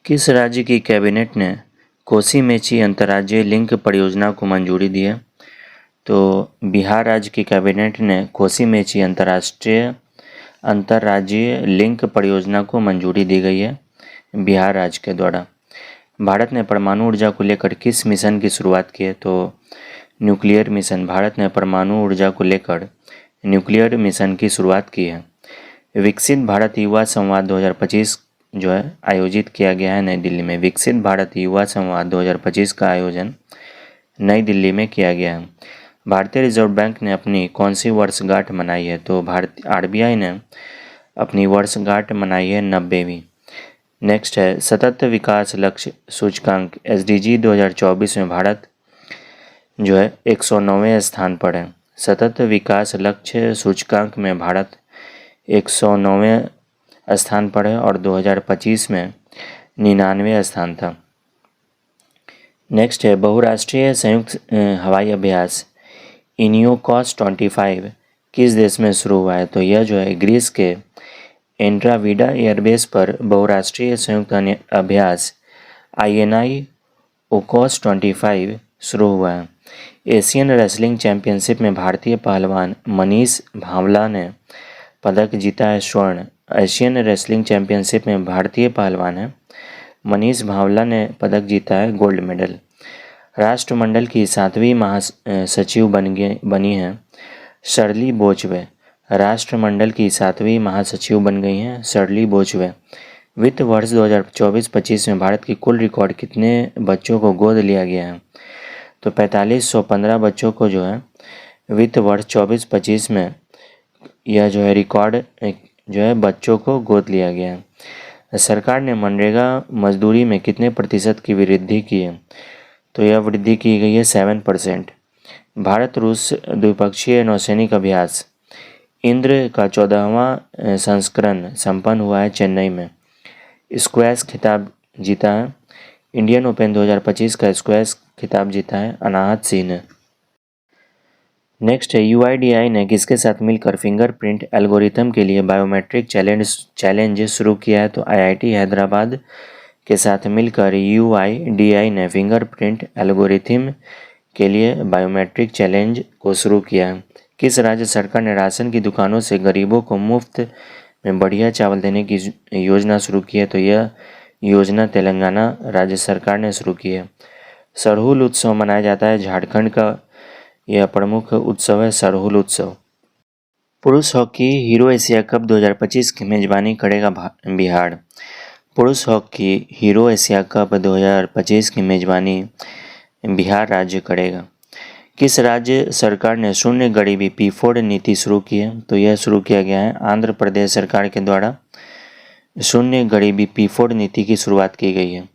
किस राज्य की कैबिनेट ने कोसी मेची अंतर्राज्यीय लिंक परियोजना को मंजूरी दी है? तो बिहार राज्य की कैबिनेट ने कोसी मेची अंतर्राज्यीय लिंक परियोजना को मंजूरी दी गई है बिहार राज्य के द्वारा। भारत ने परमाणु ऊर्जा को लेकर किस मिशन की शुरुआत की है? तो न्यूक्लियर मिशन। भारत ने परमाणु ऊर्जा को लेकर न्यूक्लियर मिशन की शुरुआत की है। विकसित भारत युवा संवाद 2025 जो है आयोजित किया गया है नई दिल्ली में। विकसित भारत युवा संवाद 2025 का आयोजन नई दिल्ली में किया गया है। भारतीय रिजर्व बैंक ने अपनी कौन सी वर्षगांठ मनाई है? तो आरबीआई ने अपनी वर्षगांठ मनाई है 90वीं। नेक्स्ट है सतत विकास लक्ष्य सूचकांक SDG 2024 में भारत जो है 109वें स्थान पर है। सतत विकास लक्ष्य सूचकांक में भारत 109वें स्थान पर है और 2025 में 99वें स्थान था। नेक्स्ट है बहुराष्ट्रीय संयुक्त हवाई अभ्यास इनियोकॉस 25 किस देश में शुरू हुआ है? तो यह जो है ग्रीस के एंड्राविडा एयरबेस पर बहुराष्ट्रीय संयुक्त अभ्यास INI ओकॉस 25 शुरू हुआ है। एशियन रेसलिंग चैंपियनशिप में भारतीय पहलवान मनीष भावला ने पदक जीता है स्वर्ण। एशियन रेसलिंग चैंपियनशिप में भारतीय पहलवान है मनीष भावला ने पदक जीता है गोल्ड मेडल। राष्ट्रमंडल की 7वीं महासचिव बनी है शर्ली बोचवे। राष्ट्रमंडल की 7वीं महासचिव बन गई हैं शर्ली बोचवे। वित्त वर्ष 2024-25 में भारत की कुल रिकॉर्ड कितने बच्चों को गोद लिया गया है? तो 4515 बच्चों को जो है वित्त वर्ष 24-25 में यह जो है रिकॉर्ड जो है बच्चों को गोद लिया गया है। सरकार ने मनरेगा मजदूरी में कितने प्रतिशत की वृद्धि की है? तो यह वृद्धि की गई है 7%। भारत रूस द्विपक्षीय नौसैनिक अभ्यास इंद्र का 14वां संस्करण संपन्न हुआ है चेन्नई में। स्क्वैश खिताब जीता है इंडियन ओपन 2025 का स्क्वैश खिताब जीता है अनाहत सिंह ने। नेक्स्ट है UIDAI ने किसके साथ मिलकर फिंगरप्रिंट एल्गोरिथम के लिए बायोमेट्रिक चैलेंज शुरू किया है? तो IIT हैदराबाद के साथ मिलकर UIDAI ने फिंगरप्रिंट एल्गोरिथम के लिए बायोमेट्रिक चैलेंज को शुरू किया है। किस राज्य सरकार ने राशन की दुकानों से गरीबों को मुफ्त में बढ़िया चावल देने की योजना शुरू की है? तो यह योजना तेलंगाना राज्य सरकार ने शुरू की है। सरहुल उत्सव मनाया जाता है झारखंड का यह प्रमुख उत्सव है सरहुल उत्सव। पुरुष हॉकी हीरो एशिया कप 2025 की मेजबानी करेगा बिहार। पुरुष हॉकी हीरो एशिया कप 2025 की मेजबानी बिहार राज्य करेगा। किस राज्य सरकार ने शून्य गरीबी P4 नीति शुरू की है? तो यह शुरू किया गया है आंध्र प्रदेश सरकार के द्वारा शून्य गरीबी P4 नीति की शुरुआत की गई है।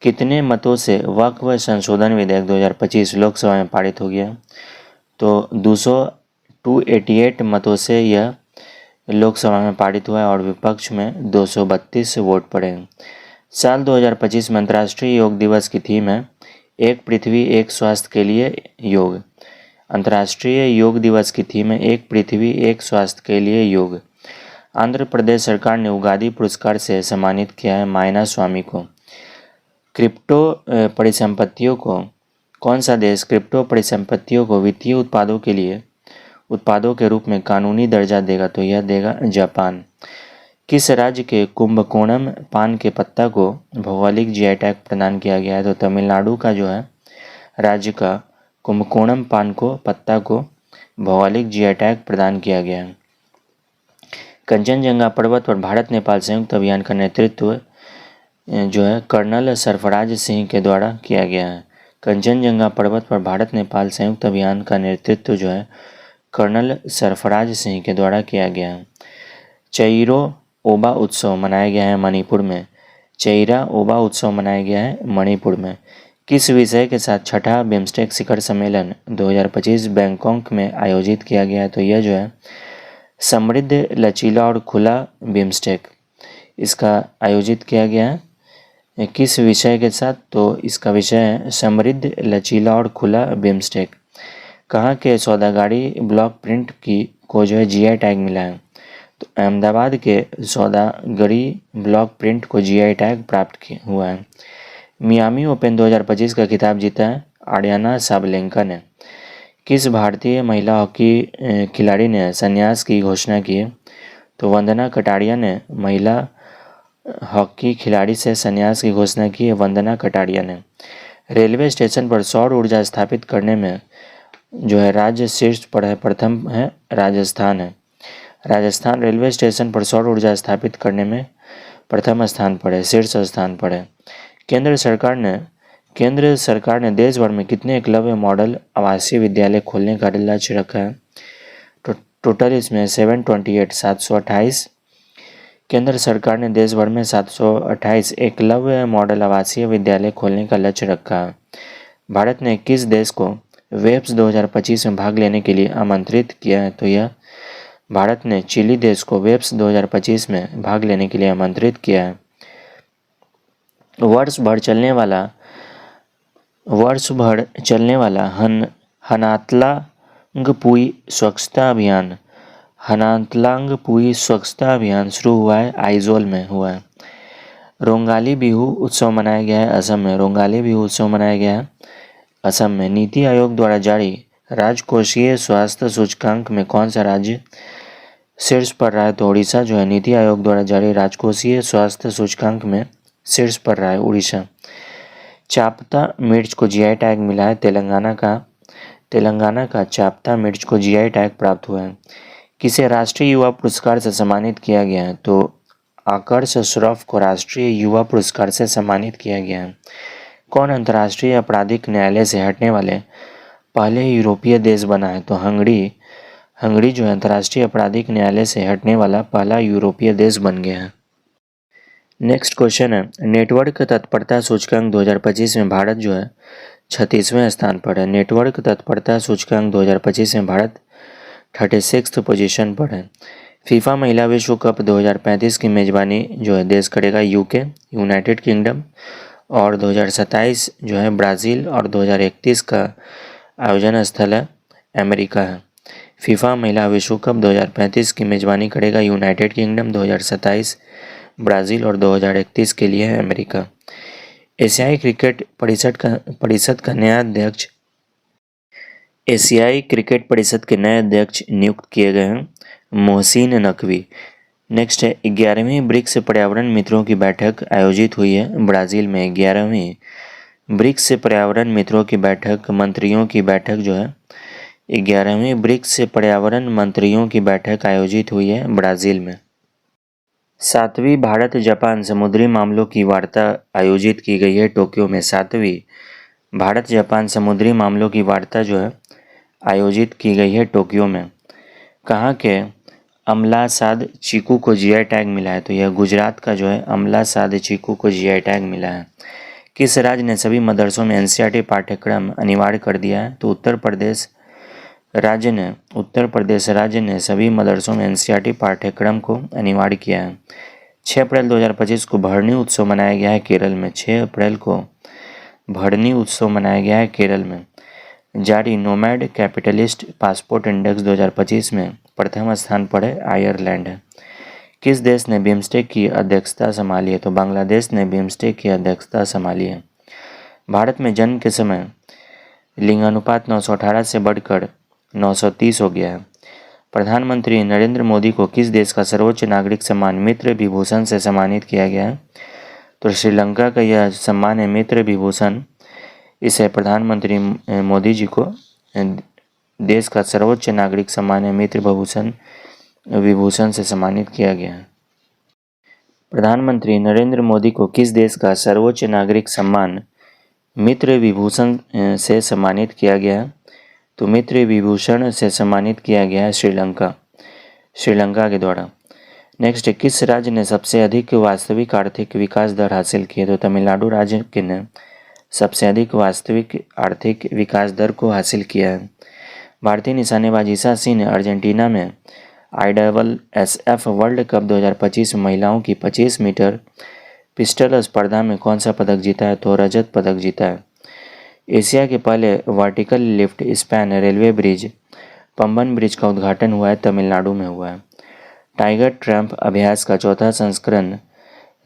कितने मतों से वक्फ संशोधन विधेयक 2025 लोकसभा में पारित हो गया? तो 288 मतों से यह लोकसभा में पारित हुआ है और विपक्ष में 232 वोट पड़े हैं। साल 2025 में अंतर्राष्ट्रीय योग दिवस की थीम है एक पृथ्वी एक स्वास्थ्य के लिए योग। अंतर्राष्ट्रीय योग दिवस की थीम है एक पृथ्वी एक स्वास्थ्य के लिए योग। आंध्र प्रदेश सरकार ने उगादी पुरस्कार से सम्मानित किया है मायना स्वामी को। क्रिप्टो परिसंपत्तियों को कौन सा देश क्रिप्टो परिसंपत्तियों को वित्तीय उत्पादों के रूप में कानूनी दर्जा देगा? तो यह देगा जापान। किस राज्य के कुंभकोणम पान के पत्ता को भौगोलिक GI टैग प्रदान किया गया है? तो तमिलनाडु का जो है राज्य का कुंभकोणम पान को पत्ता को भौगोलिक GI टैग प्रदान किया गया है। कंचनजंगा पर्वत पर भारत नेपाल संयुक्त अभियान का नेतृत्व जो है कर्नल सरफराज सिंह के द्वारा किया गया है। कंचनजंगा पर्वत पर भारत नेपाल संयुक्त अभियान का नेतृत्व जो है कर्नल सरफराज सिंह के द्वारा किया गया है। चैरो ओबा उत्सव मनाया गया है मणिपुर में। चैरा ओबा उत्सव मनाया गया है मणिपुर में। किस विषय के साथ छठा बिम्स्टेक शिखर सम्मेलन 2025 बैंकॉक में आयोजित किया गया है? तो यह जो है समृद्ध लचीला और खुला बिम्स्टेक इसका आयोजित किया गया है। किस विषय के साथ? तो इसका विषय है समृद्ध लचीला और खुला बिम्स्टेक। कहाँ के सौदागारी ब्लॉक प्रिंट को जो है GI टैग मिला है? तो अहमदाबाद के सौदागरी ब्लॉक प्रिंट को जीआई टैग प्राप्त हुआ है। मियामी ओपन 2025 का खिताब जीता है आर्याना साबलेंका ने। किस भारतीय महिला हॉकी खिलाड़ी ने संन्यास की घोषणा की है? तो वंदना कटारिया ने महिला हॉकी खिलाड़ी से संन्यास की घोषणा की है, वंदना कटारिया ने। रेलवे स्टेशन पर सौर ऊर्जा स्थापित करने में जो है राज्य शीर्ष पर है, प्रथम है राजस्थान है। राजस्थान रेलवे स्टेशन पर सौर ऊर्जा स्थापित करने में प्रथम स्थान पर है, शीर्ष स्थान पर है। केंद्र सरकार ने देश भर में कितने एकलव्य मॉडल आवासीय विद्यालय खोलने का लक्ष्य रखा है? तो टोटल इसमें 728 केंद्र सरकार ने देश भर में 728 एकलव्य मॉडल आवासीय विद्यालय खोलने का लक्ष्य रखा है। भारत ने किस देश को वेब्स 2025 में भाग लेने के लिए आमंत्रित किया है? तो यह भारत ने चिली देश को वेब्स 2025 में भाग लेने के लिए आमंत्रित किया है। वर्ष भर चलने वाला हनातलांगपुई स्वच्छता अभियान शुरू हुआ है, आइजोल में हुआ है। रोंगाली बिहू उत्सव मनाया गया है असम में। नीति आयोग द्वारा जारी राजकोषीय स्वास्थ्य सूचकांक में कौन सा राज्य शीर्ष पर रहा है? तो उड़ीसा जो है नीति आयोग द्वारा जारी राजकोषीय स्वास्थ्य सूचकांक में शीर्ष पर रहा है उड़ीसा। चापता मिर्च को जीआई टैग मिला है तेलंगाना का चापता मिर्च को जीआई टैग प्राप्त हुआ है। किसे राष्ट्रीय युवा पुरस्कार से सम्मानित किया गया है? तो आकर्ष श्रॉफ को राष्ट्रीय युवा पुरस्कार से सम्मानित किया गया है। कौन अंतर्राष्ट्रीय आपराधिक न्यायालय से हटने वाले पहले यूरोपीय देश बना है? तो हंगरी जो है अंतर्राष्ट्रीय आपराधिक न्यायालय से हटने वाला पहला यूरोपीय देश बन गया है। नेक्स्ट क्वेश्चन है, नेटवर्क तत्परता सूचकांक 2025 में भारत जो है 36वें स्थान पर है। नेटवर्क तत्परता सूचकांक 2025 में भारत 36th पोजीशन पर है। फीफा महिला विश्व कप 2035 की मेजबानी जो है देश करेगा यूके, यूनाइटेड किंगडम, और 2027 जो है ब्राज़ील, और 2031 का आयोजन स्थल है अमेरिका है। फीफा महिला विश्व कप 2035 की मेजबानी करेगा यूनाइटेड किंगडम, 2027 ब्राज़ील और 2031 के लिए है अमेरिका। एशियाई क्रिकेट परिषद के नए अध्यक्ष नियुक्त किए गए हैं मोहसिन नकवी। नेक्स्ट है, 11वीं ब्रिक्स पर्यावरण मित्रों की बैठक आयोजित हुई है ब्राज़ील में। 11वीं ब्रिक्स पर्यावरण मित्रों की बैठक, मंत्रियों की बैठक जो है 11वीं ब्रिक्स पर्यावरण मंत्रियों की बैठक आयोजित हुई है ब्राज़ील में। 7वीं भारत जापान समुद्री मामलों की वार्ता आयोजित की गई है टोक्यो में। 7वीं भारत जापान समुद्री मामलों की वार्ता जो है आयोजित की गई है टोक्यो में। कहाँ के अमला साद चीकू को जीआई टैग मिला है? तो यह गुजरात का जो है अमला साद चीकू को जीआई टैग मिला है। किस राज्य ने सभी मदरसों में एनसीईआरटी पाठ्यक्रम अनिवार्य कर दिया है? तो उत्तर प्रदेश राज्य ने सभी मदरसों में एनसीईआरटी पाठ्यक्रम को अनिवार्य किया है। 6 अप्रैल 2025 को भरनी उत्सव मनाया गया है केरल में। 6 अप्रैल को भरनी उत्सव मनाया गया है केरल में। जारी नोमैड कैपिटलिस्ट पासपोर्ट इंडेक्स 2025 में प्रथम स्थान पर है आयरलैंड है। किस देश ने बिम्स्टेक की अध्यक्षता संभाली है? तो बांग्लादेश ने बिम्स्टेक की अध्यक्षता संभाली है। भारत में जन्म के समय लिंगानुपात 918 से बढ़कर 930 हो गया है। प्रधानमंत्री नरेंद्र मोदी को किस देश का सर्वोच्च नागरिक सम्मान मित्र विभूषण से सम्मानित किया गया है? तो श्रीलंका का यह सम्मान है मित्र विभूषण। इसे प्रधानमंत्री मोदी जी को देश का सर्वोच्च नागरिक सम्मान है मित्र विभूषण से सम्मानित किया गया है। प्रधानमंत्री नरेंद्र मोदी को किस देश का सर्वोच्च नागरिक सम्मान मित्र विभूषण से सम्मानित किया गया है? तो मित्र विभूषण से सम्मानित किया गया है श्रीलंका के द्वारा। नेक्स्ट, किस राज्य ने सबसे अधिक वास्तविक आर्थिक विकास दर हासिल की है? तो तमिलनाडु राज्य के ने सबसे अधिक वास्तविक आर्थिक विकास दर को हासिल किया है। भारतीय निशानेबाज ईशा सिंह ने अर्जेंटीना में ISSF वर्ल्ड कप 2025 महिलाओं की 25 मीटर पिस्टल स्पर्धा में कौन सा पदक जीता है? तो रजत पदक जीता है। एशिया के पहले vertical lift span railway bridge Pamban bridge का उद्घाटन हुआ है तमिलनाडु में हुआ है। टाइगर ट्रम्प अभ्यास का चौथा संस्करण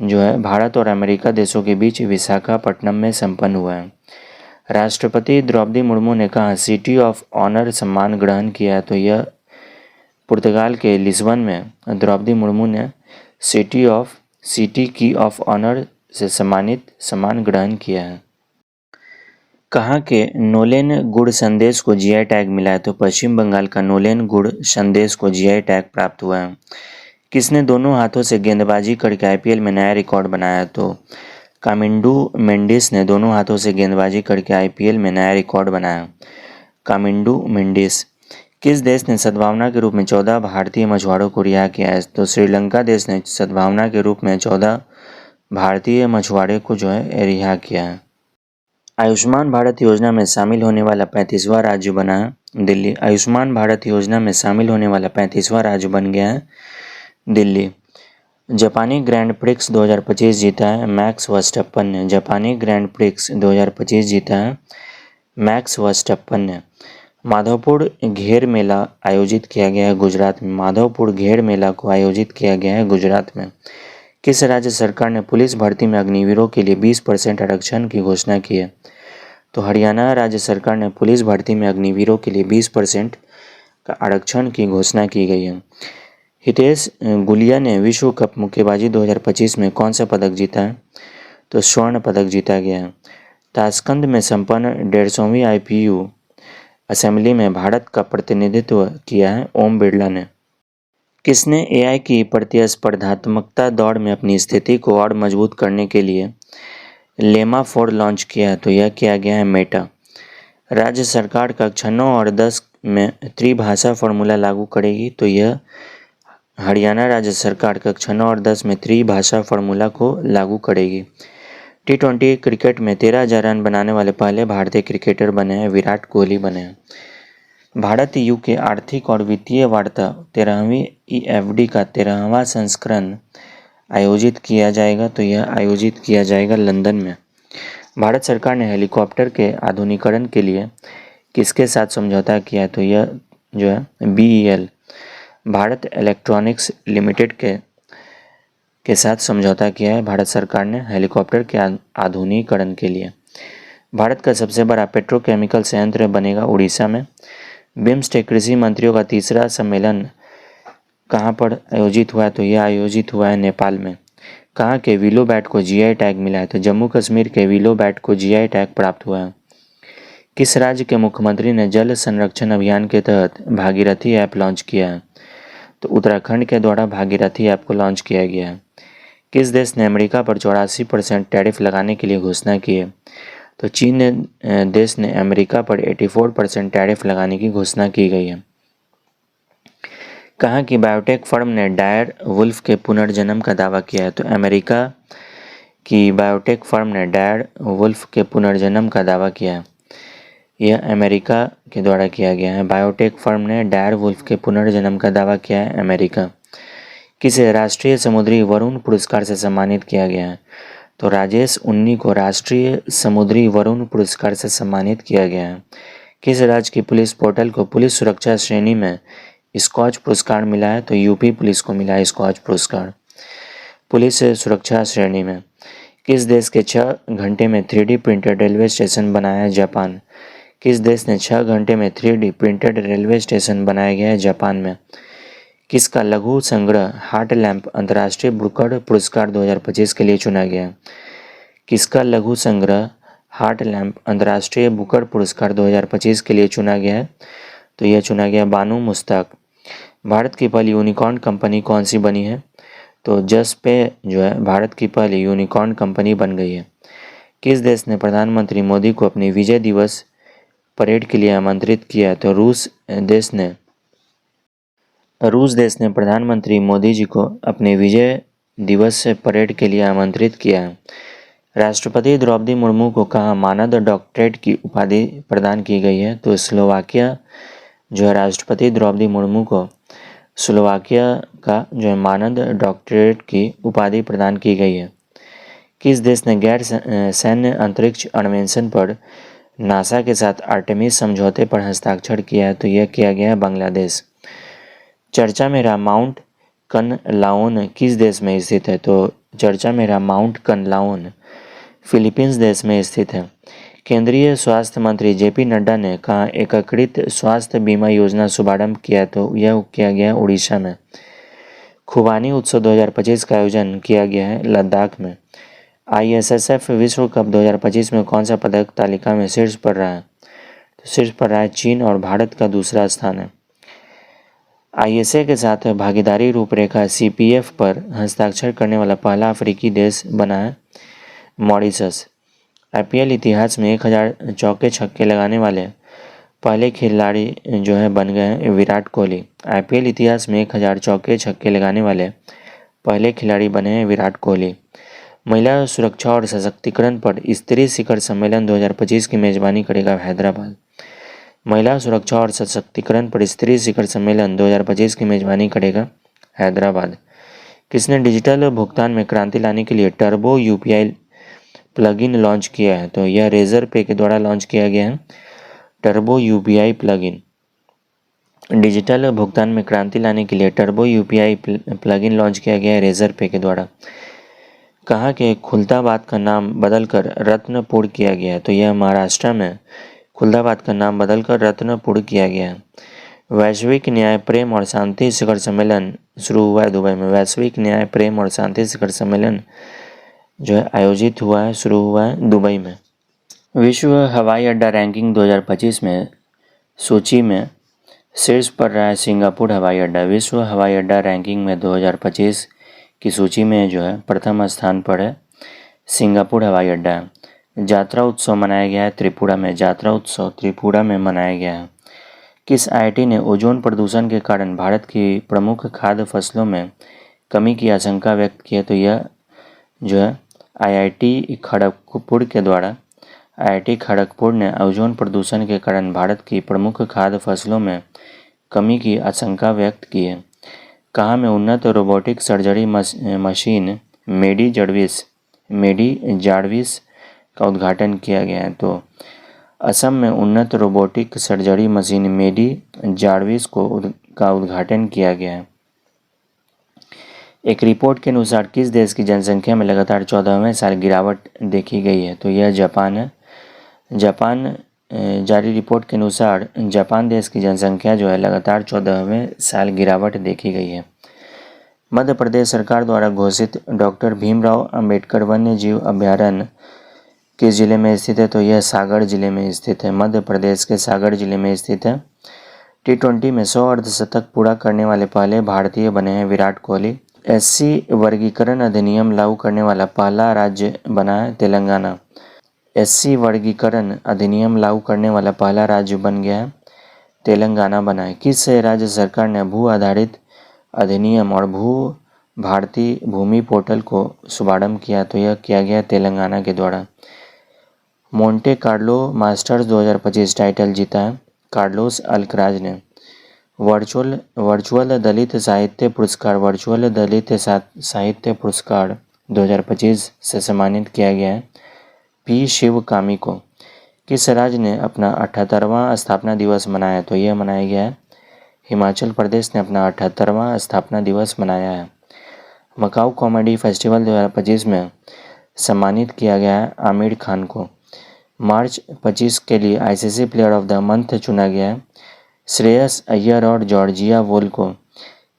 जो है भारत और अमेरिका देशों के बीच विशाखापट्टनम में संपन्न हुआ है। राष्ट्रपति द्रौपदी मुर्मू ने कहा सिटी ऑफ ऑनर सम्मान ग्रहण किया, तो यह पुर्तगाल के लिस्बन में द्रौपदी मुर्मू ने सिटी की ऑफ ऑनर से सम्मान ग्रहण किया है। कहाँ के नोलेन गुड़ संदेश को जीआई टैग मिला है, तो पश्चिम बंगाल का नोलेन गुड़ संदेश को जीआई टैग प्राप्त हुआ है। किसने दोनों हाथों से गेंदबाजी करके आईपीएल में नया रिकॉर्ड बनाया, तो कामिंडू मेंडिस ने दोनों हाथों से गेंदबाजी करके आईपीएल में नया रिकॉर्ड बनाया। कामिंडू मेंडिस। किस देश ने सद्भावना के रूप में 14 भारतीय मछुआरों को रिहा किया है, तो श्रीलंका देश ने सद्भावना के रूप में 14 भारतीय मछुआरे को जो है रिहा किया है। आयुष्मान भारत योजना में शामिल होने वाला 35वां राज्य बना दिल्ली। आयुष्मान भारत योजना में शामिल होने वाला 35वां राज्य बन गया है दिल्ली। जापानी ग्रैंड प्रिक्स 2025 जीता है मैक्स वर्स्टप्पन ने। जापानी ग्रैंड प्रिक्स 2025 जीता है मैक्स वर्स्टप्पन ने। माधवपुर घेर मेला आयोजित किया गया है गुजरात में। माधवपुर घेर मेला को आयोजित किया गया है गुजरात में। किस राज्य सरकार ने पुलिस भर्ती में अग्निवीरों के लिए 20% आरक्षण की घोषणा की है, तो हरियाणा राज्य सरकार ने पुलिस भर्ती में अग्निवीरों के लिए 20% का आरक्षण की घोषणा की गई है। हितेश गुलिया ने विश्व कप मुक्केबाजी 2025 में कौन सा पदक जीता है, तो स्वर्ण पदक जीता गया है। ताशकंद में संपन्न 150वीं आईपीयू असेंबली में भारत का प्रतिनिधित्व किया है ओम बिरला ने। किसने एआई की प्रतिस्पर्धात्मकता दौड़ में अपनी स्थिति को और मजबूत करने के लिए लेमा 4 लॉन्च किया है, तो यह किया गया है मेटा। राज्य सरकार कक्षा 9 और 10 में त्रिभाषा फॉर्मूला लागू करेगी, तो यह हरियाणा राज्य सरकार कक्षा 9 और 10 में त्रिभाषा फॉर्मूला को लागू करेगी। T20 क्रिकेट में 13,000 रन बनाने वाले पहले भारतीय क्रिकेटर बने हैं विराट कोहली बने हैं। भारत यूके आर्थिक और वित्तीय वार्ता 13वीं EFD का 13वां संस्करण आयोजित किया जाएगा, तो यह आयोजित किया जाएगा लंदन में। भारत सरकार ने हेलीकॉप्टर के आधुनिकीकरण के लिए किसके साथ समझौता किया है, तो यह जो है BEL भारत इलेक्ट्रॉनिक्स लिमिटेड के साथ समझौता किया है भारत सरकार ने हेलीकॉप्टर के आधुनिकीकरण के लिए। भारत का सबसे बड़ा पेट्रोकेमिकल संयंत्र बनेगा उड़ीसा में। बिम्स्टेक कृषि मंत्रियों का तीसरा सम्मेलन कहाँ पर आयोजित हुआ है, तो यह आयोजित हुआ है नेपाल में। कहाँ के विलो बैट को जीआई टैग मिला है, तो जम्मू कश्मीर के विलो बैट को जीआई टैग प्राप्त हुआ है। किस राज्य के मुख्यमंत्री ने जल संरक्षण अभियान के तहत भागीरथी ऐप लॉन्च किया है, तो उत्तराखंड के द्वारा भागीरथी ऐप को लॉन्च किया गया है। किस देश ने अमेरिका पर 84% टैरिफ लगाने के लिए घोषणा की है, तो चीन देश ने अमेरिका पर 84% टैरिफ लगाने की घोषणा की गई है। कहाँ की बायोटेक फर्म ने डायर वुल्फ के पुनर्जन्म का दावा किया है, तो अमेरिका की बायोटेक फर्म ने डायर वुल्फ के पुनर्जन्म का दावा किया है। यह अमेरिका के द्वारा किया गया है। बायोटेक फर्म ने डायर वुल्फ के पुनर्जन्म का दावा किया है अमेरिका। किसे राष्ट्रीय समुद्री वरुण पुरस्कार से सम्मानित किया गया है, तो राजेश उन्नी को राष्ट्रीय समुद्री वरुण पुरस्कार से सम्मानित किया गया है। किस राज्य की पुलिस पोर्टल को पुलिस सुरक्षा श्रेणी में स्कॉच पुरस्कार मिला है, तो यूपी पुलिस को मिला है स्कॉच पुरस्कार पुलिस सुरक्षा श्रेणी में। किस देश के 6 घंटे में 3D प्रिंटेड रेलवे स्टेशन बनाया है, जापान। किस देश ने 6 घंटे में 3D प्रिंटेड रेलवे स्टेशन बनाया गया है, जापान में। किसका लघु संग्रह हार्ट लैम्प अंतर्राष्ट्रीय बुकर पुरस्कार 2025 के लिए चुना गया। किसका लघु संग्रह हार्ट लैम्प अंतर्राष्ट्रीय बुकर पुरस्कार 2025 के लिए चुना गया है, तो यह चुना गया बानू मुश्ताक। भारत की पहली यूनिकॉर्न कंपनी कौन सी बनी है, तो जसपे जो है भारत की पहली यूनिकॉर्न कंपनी बन गई है। किस देश ने प्रधानमंत्री मोदी को अपनी विजय दिवस परेड के लिए आमंत्रित किया है, तो रूस देश ने प्रधानमंत्री मोदी जी को अपने विजय दिवस परेड के लिए आमंत्रित किया है। राष्ट्रपति द्रौपदी मुर्मू को कहाँ मानद डॉक्टरेट की उपाधि प्रदान की गई है, तो स्लोवाकिया जो है राष्ट्रपति द्रौपदी मुर्मू को स्लोवाकिया का जो है मानद डॉक्टरेट की उपाधि प्रदान की गई है। किस देश ने गैर सैन्य अंतरिक्ष अन्वेषण पर नासा के साथ आर्टेमिस समझौते पर हस्ताक्षर किया है, तो यह किया गया है बांग्लादेश। चर्चा में रहा माउंट कनलाओन किस देश में स्थित है? तो चर्चा में रहा माउंट कनलाओन फिलीपींस देश में स्थित है। केंद्रीय स्वास्थ्य मंत्री जेपी नड्डा ने कहा एकीकृत स्वास्थ्य बीमा योजना शुभारंभ किया, तो यह किया गया उड़ीसा में। खुबानी उत्सव 2025 का आयोजन किया गया है लद्दाख में। ISSF विश्व कप 2025 में कौन सा पदक तालिका में शीर्ष पर रहा है? तो शीर्ष पर रहा है चीन और भारत का दूसरा स्थान है। ISA के साथ भागीदारी रूपरेखा CPF पर हस्ताक्षर करने वाला पहला अफ्रीकी देश बना है मॉरिशस। IPL इतिहास में 1000 चौके छक्के लगाने वाले पहले खिलाड़ी जो है बन गए हैं विराट कोहली। IPL इतिहास में 1000 चौके छक्के लगाने वाले पहले खिलाड़ी बने हैं विराट कोहली। महिला सुरक्षा और सशक्तिकरण पर स्त्री शिखर सम्मेलन 2025 की मेजबानी करेगा हैदराबाद। महिला सुरक्षा और सशक्तिकरण पर स्त्री शिखर सम्मेलन 2025 की मेजबानी करेगा हैदराबाद। किसने डिजिटल भुगतान में क्रांति लाने के लिए टर्बो UPI प्लगइन लॉन्च किया है? तो यह रेजर पे के द्वारा लॉन्च किया गया है टर्बो UPI प्लगइन। डिजिटल भुगतान में क्रांति लाने के लिए टर्बो UPI प्लगइन लॉन्च किया गया है रेजर पे के द्वारा। कहा कि खुलदाबाद का नाम बदलकर रत्नपुर किया गया है? तो यह महाराष्ट्र में खुलदाबाद का नाम बदलकर रत्नपुर किया गया है। वैश्विक न्याय प्रेम और शांति शिखर सम्मेलन शुरू हुआ है दुबई में। वैश्विक न्याय प्रेम और शांति शिखर सम्मेलन जो है आयोजित हुआ है, शुरू हुआ है दुबई में। विश्व हवाई अड्डा रैंकिंग 2025 में सूची में शीर्ष पर रहा है सिंगापुर हवाई अड्डा। विश्व हवाई अड्डा रैंकिंग में 2025 की सूची में जो है प्रथम स्थान पर है सिंगापुर हवाई अड्डा। यात्रा उत्सव मनाया गया है त्रिपुरा में। यात्रा उत्सव त्रिपुरा में मनाया गया है। किस IIT ने ओजोन प्रदूषण के कारण भारत की प्रमुख खाद्य फसलों में कमी की आशंका व्यक्त की है? तो यह जो है IIT खड़गपुर के द्वारा IIT खड़गपुर ने ओजोन प्रदूषण के कारण भारत की प्रमुख खाद्य फसलों में कमी की आशंका व्यक्त की है। कहाँ में उन्नत रोबोटिक सर्जरी मशीन मेडी जार्विस का उद्घाटन किया गया है? तो असम में उन्नत रोबोटिक सर्जरी मशीन मेडी जार्विस का उद्घाटन किया गया है। एक रिपोर्ट के अनुसार किस देश की जनसंख्या में लगातार 14वें साल गिरावट देखी गई है? तो यह जापान है। जापान जारी रिपोर्ट के अनुसार जापान देश की जनसंख्या जो है लगातार 14वें साल गिरावट देखी गई है। मध्य प्रदेश सरकार द्वारा घोषित डॉक्टर भीमराव अंबेडकर वन्य जीव अभयारण्य किस जिले में स्थित है? तो यह सागर जिले में स्थित है। मध्य प्रदेश के सागर जिले में स्थित है। T20 में 100 अर्धशतक पूरा करने वाले पहले भारतीय बने हैं विराट कोहली। SC वर्गीकरण अधिनियम लागू करने वाला पहला राज्य बना है तेलंगाना। SC वर्गीकरण अधिनियम लागू करने वाला पहला राज्य बन गया है तेलंगाना बना है। किस राज्य सरकार ने भू आधारित अधिनियम और भू भारती भूमि पोर्टल को शुभारंभ किया? तो यह किया गया तेलंगाना के द्वारा। मोंटे कार्लो मास्टर्स 2025 टाइटल जीता है कार्लोस अल्कराज ने। वर्चुअल दलित साहित्य पुरस्कार 2025 से सम्मानित किया गया है P शिवकामी को। किस राज्य ने अपना 78वां स्थापना दिवस मनाया? तो यह मनाया गया है हिमाचल प्रदेश ने अपना 78वां स्थापना दिवस मनाया है। मकाऊ कॉमेडी फेस्टिवल 2025 में सम्मानित किया गया है आमिर खान को। मार्च 25 के लिए ICC player of the month चुना गया है श्रेयस अय्यर और जॉर्जिया वोल को।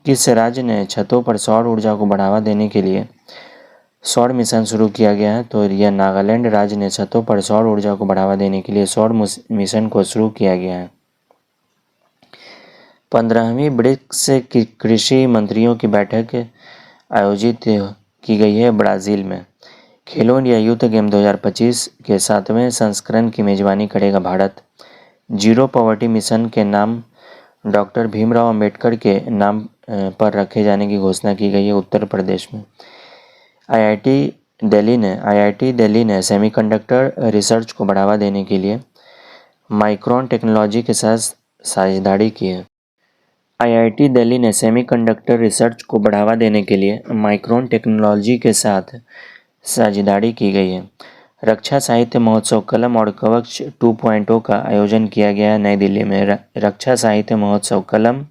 किस राज्य ने छतों पर सौर ऊर्जा को बढ़ावा देने के लिए सौर मिशन शुरू किया गया है? तो यह नागालैंड राज्य ने छतों पर सौर ऊर्जा को बढ़ावा देने के लिए सौर मिशन को शुरू किया गया है। 15वीं ब्रिक्स कृषि मंत्रियों की बैठक आयोजित की गई है ब्राज़ील में। खेलो इंडिया यूथ गेम 2025 के 7वें संस्करण की मेजबानी करेगा भारत। जीरो पॉवर्टी मिशन के नाम डॉक्टर भीमराव अंबेडकर के नाम पर रखे जाने की घोषणा की गई है उत्तर प्रदेश में। IIT दिल्ली ने सेमीकंडक्टर रिसर्च को बढ़ावा देने के लिए माइक्रोन टेक्नोलॉजी के साथ साझेदारी की है। IIT दिल्ली ने सेमीकंडक्टर रिसर्च को बढ़ावा देने के लिए माइक्रोन टेक्नोलॉजी के साथ साझेदारी की गई है। रक्षा साहित्य महोत्सव कलम और कवच 2.0 का आयोजन किया गया है नई दिल्ली में। रक्षा साहित्य महोत्सव कलम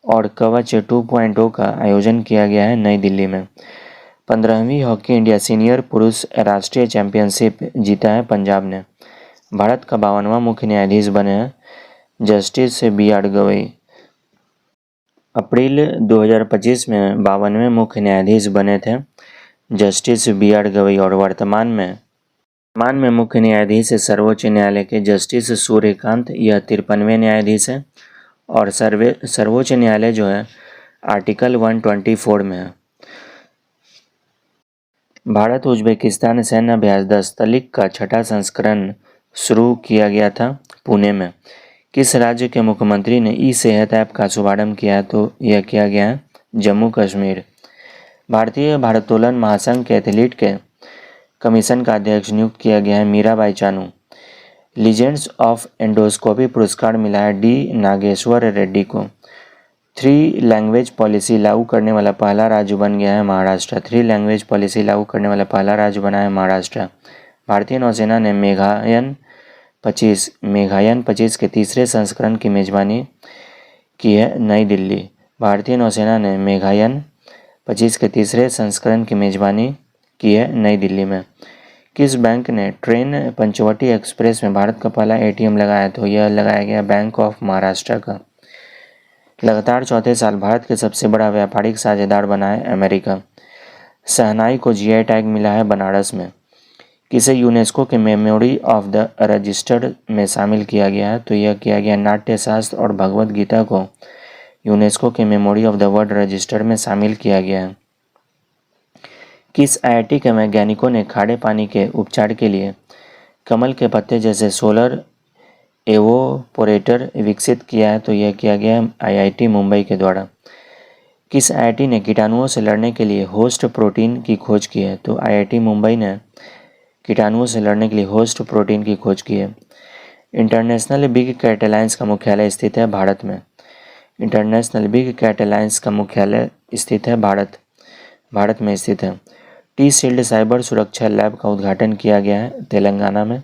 और कवच 2.0 का आयोजन किया गया है नई दिल्ली में। 15वीं हॉकी इंडिया सीनियर पुरुष राष्ट्रीय चैंपियनशिप जीता है पंजाब ने। भारत का 52वां मुख्य न्यायाधीश बने हैं जस्टिस बी आर गवई। अप्रैल 2025 में 52वें मुख्य न्यायाधीश बने थे जस्टिस बी आर गवई और वर्तमान में मुख्य न्यायाधीश सर्वोच्च न्यायालय के जस्टिस सूर्यकांत। यह 53वें न्यायाधीश है और सर्वोच्च न्यायालय जो है आर्टिकल 124 में है। भारत उज्बेकिस्तान सैन्य अभ्यास 10 तलिक का छठा संस्करण शुरू किया गया था पुणे में। किस राज्य के मुख्यमंत्री ने ई सेहत ऐप का शुभारंभ किया है? तो यह किया गया है जम्मू कश्मीर। भारतीय भारोत्तोलन महासंघ के एथलीट के कमीशन का अध्यक्ष नियुक्त किया गया है Mirabai Chanu. Legends of endoscopy पुरस्कार मिला है डी नागेश्वर रेड्डी को। 3 लैंग्वेज पॉलिसी लागू करने वाला पहला राज्य बन गया है महाराष्ट्र। 3 लैंग्वेज पॉलिसी लागू करने वाला पहला राज्य बना है महाराष्ट्र। भारतीय नौसेना ने मेघायन 25 के तीसरे संस्करण की मेजबानी की है नई दिल्ली। भारतीय नौसेना ने मेघायन 25 के तीसरे संस्करण की मेजबानी की है नई दिल्ली में। किस बैंक ने ट्रेन पंचवटी एक्सप्रेस में भारत का पहला एटीएम लगाया? तो यह लगाया गया बैंक ऑफ महाराष्ट्र का। लगातार चौथे साल भारत के सबसे बड़ा व्यापारिक साझेदार बना है अमेरिका। शहनाई को जीआई टैग मिला है बनारस में। किसे यूनेस्को के मेमोरी ऑफ द रजिस्टर्ड में शामिल किया गया है? तो यह किया गया नाट्य शास्त्र और भगवद गीता को यूनेस्को के memory of the world register में शामिल किया गया है। किस आईआईटी के वैज्ञानिकों ने खारे पानी के उपचार के लिए कमल के पत्ते जैसे सोलर एवोपोरेटर विकसित किया है? तो यह किया गया आईआईटी मुंबई के द्वारा। किस आईआईटी ने कीटाणुओं से लड़ने के लिए होस्ट प्रोटीन की खोज की है? तो आईआईटी मुंबई ने कीटाणुओं से लड़ने के लिए होस्ट प्रोटीन की खोज की है। इंटरनेशनल बिग कैट अलायंस का मुख्यालय स्थित है भारत में। इंटरनेशनल बिग कैट अलायंस का मुख्यालय स्थित है भारत में स्थित है। टी शील्ड साइबर सुरक्षा लैब का उद्घाटन किया गया है तेलंगाना में।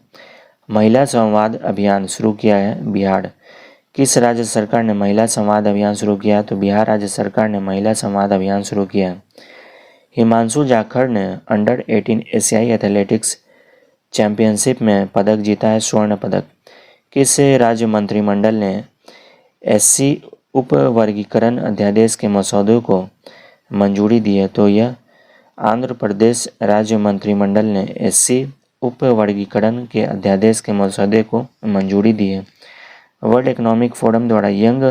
महिला संवाद अभियान शुरू किया है बिहार। किस राज्य सरकार ने महिला संवाद अभियान शुरू किया है? तो बिहार राज्य सरकार ने महिला संवाद अभियान शुरू किया है। हिमांशु जाखड़ ने अंडर 18 एशियाई एथलेटिक्स चैंपियनशिप में पदक जीता है स्वर्ण पदक। किस राज्य मंत्रिमंडल ने एससी उपवर्गीकरण अध्यादेश के मसौदे को मंजूरी दी है? तो यह आंध्र प्रदेश राज्य मंत्रिमंडल ने एससी उपवर्गीकरण के अध्यादेश के मसौदे को मंजूरी दी है। वर्ल्ड इकोनॉमिक फोरम द्वारा यंग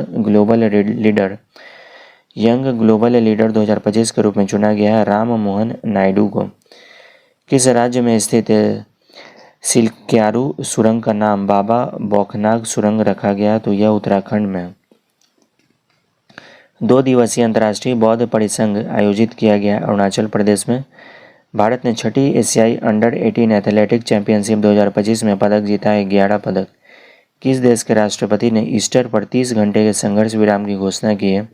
ग्लोबल लीडर 2025 के रूप में चुना गया है राम मोहन नायडू को। किस राज्य में स्थित सिल्क्यारू सुरंग का नाम बाबा बौखनाग सुरंग रखा गया? तो यह उत्तराखंड में। 2 दिवसीय अंतर्राष्ट्रीय बौद्ध परिसंघ आयोजित किया गया अरुणाचल प्रदेश में। भारत ने छठी एशियाई अंडर 18 एथलेटिक चैंपियनशिप 2025 में पदक जीता है 11 पदक। किस देश के राष्ट्रपति ने ईस्टर पर 30 घंटे के संघर्ष विराम की घोषणा की है?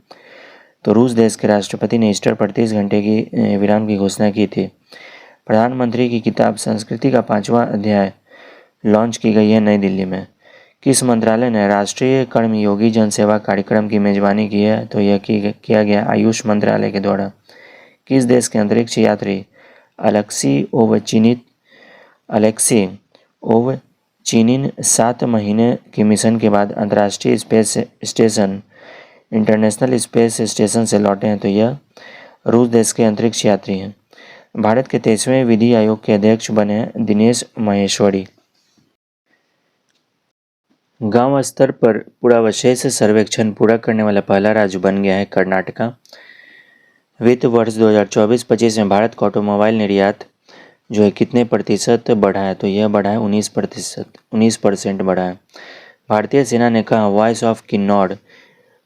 तो रूस देश के राष्ट्रपति ने ईस्टर पर 30 घंटे की विराम की घोषणा की थी। प्रधानमंत्री की किताब संस्कृति का 5वां अध्याय लॉन्च की गई है नई दिल्ली में। किस मंत्रालय ने राष्ट्रीय कर्मयोगी जनसेवा कार्यक्रम की मेजबानी की है? तो यह किया गया आयुष मंत्रालय के द्वारा। किस देश के अंतरिक्ष यात्री अलेक्सी ओवचिनिन 7 महीने के मिशन के बाद अंतर्राष्ट्रीय space station international space station से लौटे हैं? तो यह रूस देश के अंतरिक्ष यात्री हैं। भारत के 23वें विधि आयोग के अध्यक्ष बने हैं दिनेश माहेश्वरी। गांव स्तर पर पुरावशेष सर्वेक्षण पूरा करने वाला पहला राज्य बन गया है कर्नाटका। वित्त वर्ष 2024-25 में भारत का ऑटोमोबाइल निर्यात जो है कितने प्रतिशत बढ़ा है? तो यह बढ़ा है 19% बढ़ा है। भारतीय सेना ने कहा वॉइस ऑफ किन्नौर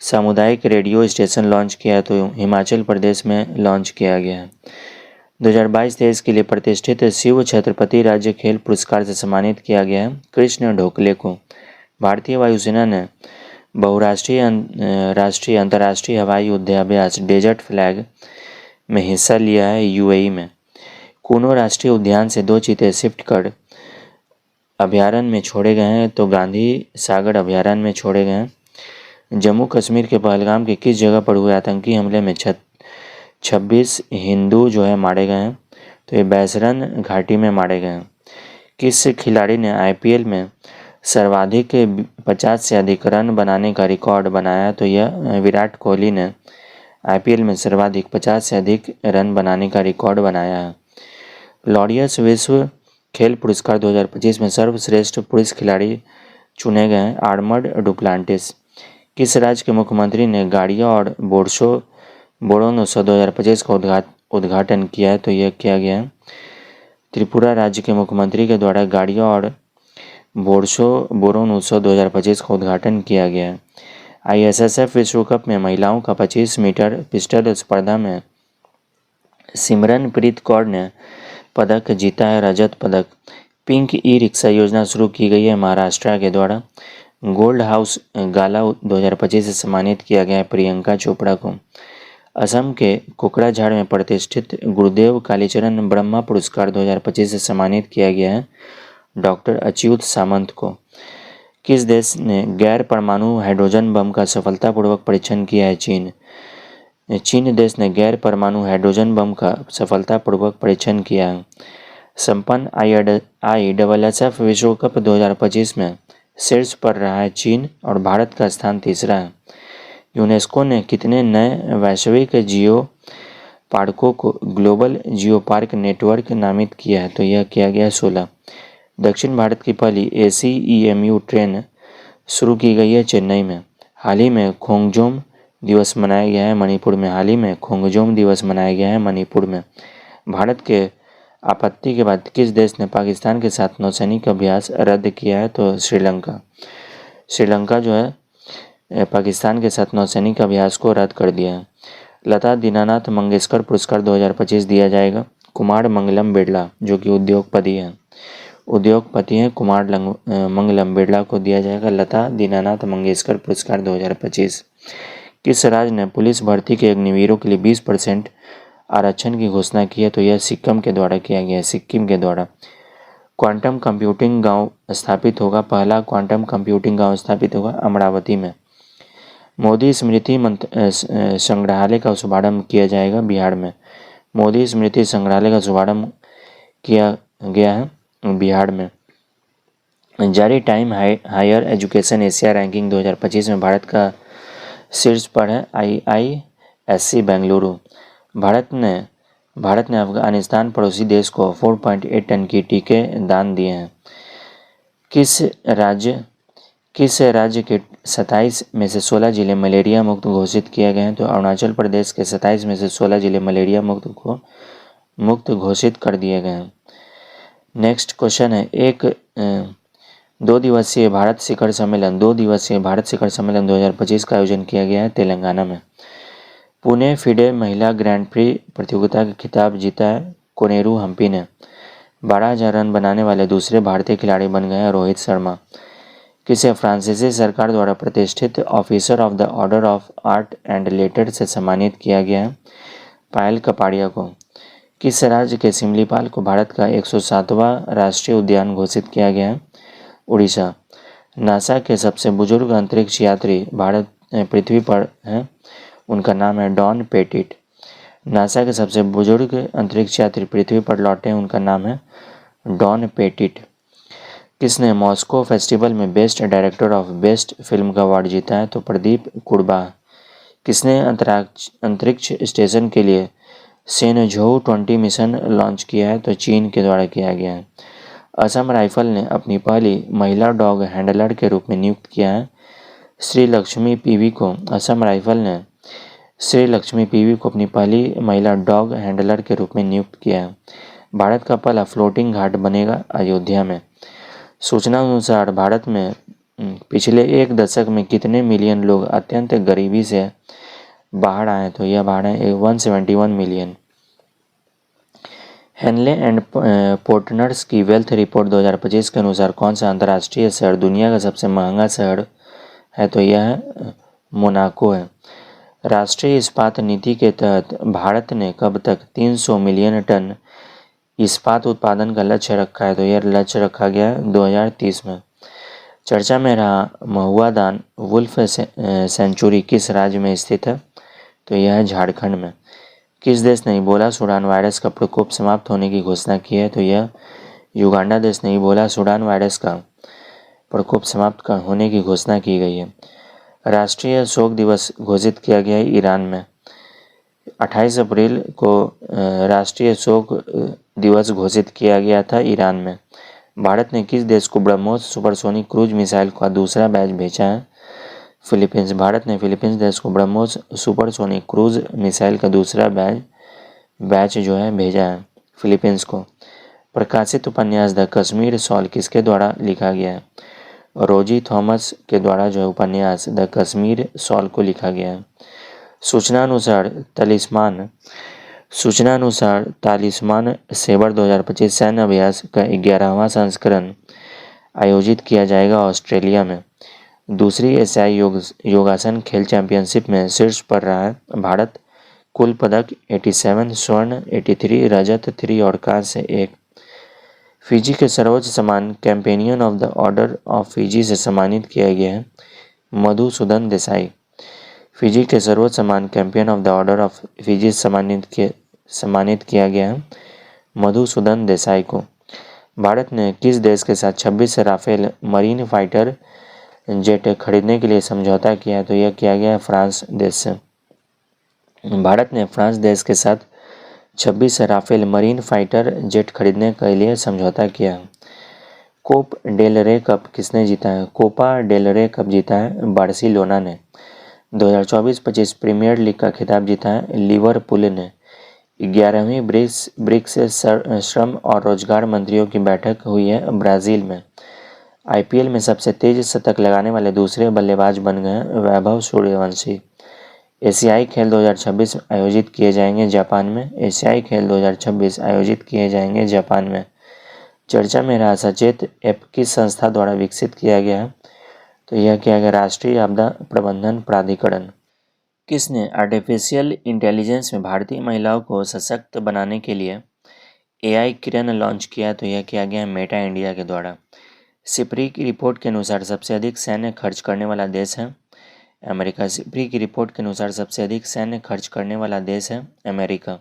सामुदायिक रेडियो स्टेशन लॉन्च किया है? तो हिमाचल प्रदेश में लॉन्च किया गया है। 2022-23 के लिए प्रतिष्ठित शिव छत्रपति राज्य खेल पुरस्कार से सम्मानित किया गया है कृष्ण ढोकले को। भारतीय वायुसेना ने राष्ट्रीय अंतर्राष्ट्रीय हवाई युद्धाभ्यास डेजर्ट फ्लैग में हिस्सा लिया है यूएई में। कूनो राष्ट्रीय उद्यान से 2 चीते शिफ्ट कर अभयारण्य में छोड़े गए हैं? तो गांधी सागर अभयारण्य में छोड़े गए हैं। जम्मू कश्मीर के पहलगाम के किस जगह पर हुए आतंकी हमले में 26 हिंदू जो है मारे गए हैं? तो ये बैसरन घाटी में मारे गए हैं। किस खिलाड़ी ने आईपीएल में सर्वाधिक 50 से अधिक रन बनाने का रिकॉर्ड बनाया? तो यह विराट कोहली ने आईपीएल में सर्वाधिक 50 से अधिक रन बनाने का रिकॉर्ड बनाया है। लॉरियस विश्व खेल पुरस्कार 2025 में सर्वश्रेष्ठ पुरुष खिलाड़ी चुने गए हैं आर्मर्ड डुप्लांटिस। किस राज्य के मुख्यमंत्री ने गाड़िया और बोड़ोन उत्सव 2025 का उद्घाटन किया है? तो यह किया गया है त्रिपुरा राज्य के मुख्यमंत्री के द्वारा गाड़िया और बोरोन उत्सव 2025 का उद्घाटन किया गया है। आईएसएसएफ विश्व कप में महिलाओं का 25 मीटर पिस्टल स्पर्धा में सिमरनप्रीत कौर ने पदक जीता है, रजत पदक। पिंक ई रिक्शा योजना शुरू की गई है महाराष्ट्र के द्वारा। गोल्ड हाउस गाला 2025 से सम्मानित किया गया है प्रियंका चोपड़ा को। असम के कोकराझाड़ में प्रतिष्ठित गुरुदेव कालीचरण ब्रह्मा पुरस्कार 2025 से सम्मानित किया गया है डॉक्टर अच्युत सामंत को। किस देश ने गैर परमाणु हाइड्रोजन बम का सफलतापूर्वक परीक्षण किया है? चीन देश ने गैर परमाणु हाइड्रोजन बम का सफलतापूर्वक परीक्षण किया है। संपन्न ISSF विश्व कप 2025 में शीर्ष पर रहा है चीन और भारत का स्थान तीसरा है। यूनेस्को ने कितने नए वैश्विक जियो पार्कों को ग्लोबल जियो पार्क नेटवर्क नामित किया है? तो यह किया गया 16। दक्षिण भारत की पहली ACEMU ट्रेन शुरू की गई है चेन्नई में। हाल ही में खोंगजोम दिवस मनाया गया है मणिपुर में। भारत के आपत्ति के बाद किस देश ने पाकिस्तान के साथ नौसैनिक अभ्यास रद्द किया है? तो श्रीलंका जो है पाकिस्तान के साथ नौसैनिक अभ्यास को रद्द कर दिया है। लता दीनानाथ मंगेशकर पुरस्कार 2025 दिया जाएगा कुमार मंगलम बिरला जो कि उद्योगपति हैं कुमार मंगलम बिरला को दिया जाएगा लता दीनानाथ मंगेशकर पुरस्कार 2025। किस राज्य ने पुलिस भर्ती के अग्निवीरों के लिए 20% आरक्षण की घोषणा की है? तो यह सिक्किम के द्वारा किया गया है सिक्किम के द्वारा। क्वांटम कंप्यूटिंग गांव स्थापित होगा पहला क्वांटम कंप्यूटिंग गांव स्थापित होगा अमरावती में। मोदी स्मृति संग्रहालय का शुभारंभ किया जाएगा बिहार में। मोदी स्मृति संग्रहालय का शुभारंभ किया गया है बिहार में। जारी time higher education Asia ranking 2025 में भारत का शीर्ष पर है IISc बेंगलुरु। भारत ने अफगानिस्तान पड़ोसी देश को 4.8 टन की टीके दान दिए हैं। किस राज्य के 27 में से 16 जिले मलेरिया मुक्त घोषित किए गए हैं? तो अरुणाचल प्रदेश के 27 में से 16 जिले मलेरिया मुक्त घोषित कर दिए गए हैं। नेक्स्ट क्वेश्चन है दो दिवसीय भारत शिखर सम्मेलन 2025 का आयोजन किया गया है तेलंगाना में। पुणे फिडे महिला ग्रैंड प्री प्रतियोगिता का खिताब जीता है कोनेरू हम्पी ने। 12,000 रन बनाने वाले दूसरे भारतीय खिलाड़ी बन गए हैं रोहित शर्मा। किसे फ्रांसीसी सरकार द्वारा प्रतिष्ठित officer of the order of art and later से सम्मानित किया गया है? पायल कपाड़िया को। किस राज्य के सिमलीपाल को भारत का 107वां राष्ट्रीय उद्यान घोषित किया गया है? उड़ीसा। नासा के सबसे बुजुर्ग अंतरिक्ष यात्री पृथ्वी पर हैं, उनका नाम है डॉन पेटिट। नासा के सबसे बुजुर्ग अंतरिक्ष यात्री पृथ्वी पर लौटे हैं, उनका नाम है डॉन पेटिट। किसने मॉस्को फेस्टिवल में best director of best film का अवार्ड जीता है? तो प्रदीप कुड़बा। किसने अंतरिक्ष स्टेशन के लिए सेनझोउ 20 मिशन लॉन्च किया है? तो चीन के द्वारा किया गया है। असम राइफल ने अपनी पहली महिला डॉग हैंडलर के रूप में नियुक्त किया है श्री लक्ष्मी पीवी को। असम राइफल ने श्री लक्ष्मी पीवी को अपनी पहली महिला डॉग हैंडलर के रूप में नियुक्त किया है। भारत का पहला फ्लोटिंग घाट बनेगा अयोध्या में। सूचना अनुसार भारत में पिछले एक दशक में कितने मिलियन लोग अत्यंत गरीबी से बाहर आए? तो यह बाहर है 171 मिलियन। हेनले एंड पोर्टनर्स की वेल्थ रिपोर्ट 2025 के अनुसार कौन सा अंतर्राष्ट्रीय शहर दुनिया का सबसे महंगा शहर है? तो यह मोनाको है। राष्ट्रीय इस्पात नीति के तहत भारत ने कब तक 300 मिलियन टन इस्पात उत्पादन का लक्ष्य रखा है? तो यह लक्ष्य रखा गया है 2030 में। चर्चा में रहा महुआदान वुल्फ सेंचुरी किस राज्य में स्थित है? तो यह है झारखंड में। किस देश ने इबोला सूडान वायरस का प्रकोप समाप्त होने की घोषणा की है? तो यह युगांडा देश ने इबोला सूडान वायरस का प्रकोप समाप्त होने की घोषणा की गई है। राष्ट्रीय शोक दिवस घोषित किया गया है ईरान में। 28 अप्रैल को राष्ट्रीय शोक दिवस घोषित किया गया था ईरान में। भारत ने किस देश को ब्रह्मोस सुपरसोनिक क्रूज मिसाइल का दूसरा बैच भेजा है? फिलीपींस। भारत ने फिलीपींस देश को ब्रह्मोस सुपरसोनिक क्रूज मिसाइल का दूसरा बैच जो है भेजा है फिलीपींस को। प्रकाशित उपन्यास द कश्मीर शॉल किसके द्वारा लिखा गया है? रोजी थॉमस के द्वारा जो है उपन्यास द कश्मीर शॉल को लिखा गया है। सूचनानुसार तालिस्मान सेबर 2025 सैन्य अभ्यास का 11वां संस्करण आयोजित किया जाएगा ऑस्ट्रेलिया में। दूसरी एशियाई योगासन खेल चैंपियनशिप में शीर्ष पर रहा है भारत। कुल पदक 87, स्वर्ण 83, रजत 3 और कांस्य 1। फिजी के सर्वोच्च सम्मान companion of the order of Fiji से सम्मानित किया गया है मधुसूदन देसाई। फिजी के सर्वोच्च सम्मान companion of the order of Fiji सम्मानित किया गया है मधुसूदन देसाई को। भारत ने किस देश के साथ 26 राफेल मरीन फाइटर जेट खरीदने के लिए समझौता किया है? तो यह किया गया है फ्रांस देश से। भारत ने फ्रांस देश के साथ 26 राफेल मरीन फाइटर जेट खरीदने के लिए समझौता किया है। कोप डेल रे कप किसने जीता है? कोपा डेल रे कप जीता है बार्सिलोना ने। 2024-25 प्रीमियर लीग का खिताब जीता है लिवरपूल ने। 11वीं ब्रिक्स श्रम और रोजगार मंत्रियों की बैठक हुई है ब्राज़ील में। आईपीएल में सबसे तेज शतक लगाने वाले दूसरे बल्लेबाज बन गए वैभव सूर्यवंशी। एशियाई खेल 2026 आयोजित किए जाएंगे जापान में। एशियाई खेल 2026 आयोजित किए जाएंगे जापान में। चर्चा में रहा सचेत ऐप किस संस्था द्वारा विकसित किया गया है? तो यह किया गया राष्ट्रीय आपदा प्रबंधन प्राधिकरण। किसने आर्टिफिशियल इंटेलिजेंस में भारतीय महिलाओं को सशक्त बनाने के लिए एआई किरण लॉन्च किया? तो यह किया गया मेटा इंडिया के द्वारा। सिप्री की रिपोर्ट के अनुसार सबसे अधिक सैन्य खर्च करने वाला देश है अमेरिका। सिप्री की रिपोर्ट के अनुसार सबसे अधिक सैन्य खर्च करने वाला देश है अमेरिका।